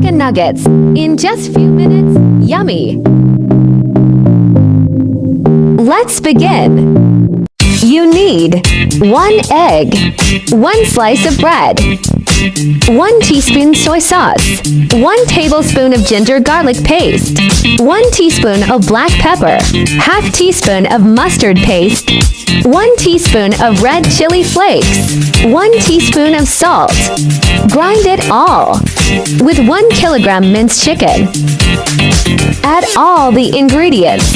chicken nuggets in just few minutes. Yummy! Let's begin. You need 1 egg, 1 slice of bread, 1 teaspoon soy sauce, 1 tablespoon of ginger garlic paste, 1 teaspoon of black pepper, half teaspoon of mustard paste, 1 teaspoon of red chili flakes, 1 teaspoon of salt. Grind it all. With 1 kilogram minced chicken. Add all the ingredients.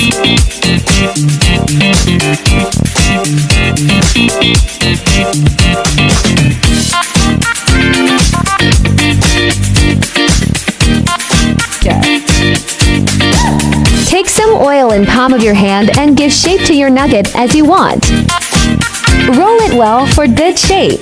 Take some oil in palm of your hand and give shape to your nugget as you want. Roll it well for good shape.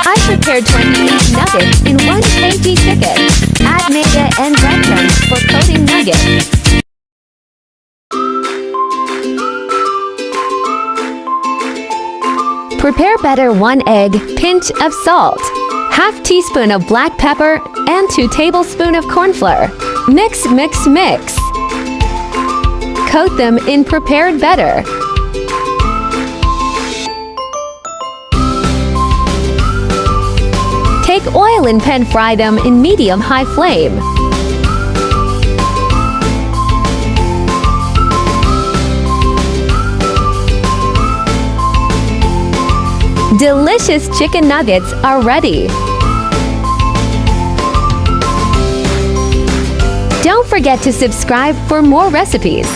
I prepared 28 nuggets in 1 kg chicken. Add maida and breadcrumbs for coating nuggets. Prepare batter 1 egg, pinch of salt, half teaspoon of black pepper, and 2 tablespoons of corn flour. Mix, mix, mix. Coat them in prepared batter. Take oil and pan fry them in medium-high flame. Delicious chicken nuggets are ready. Don't forget to subscribe for more recipes.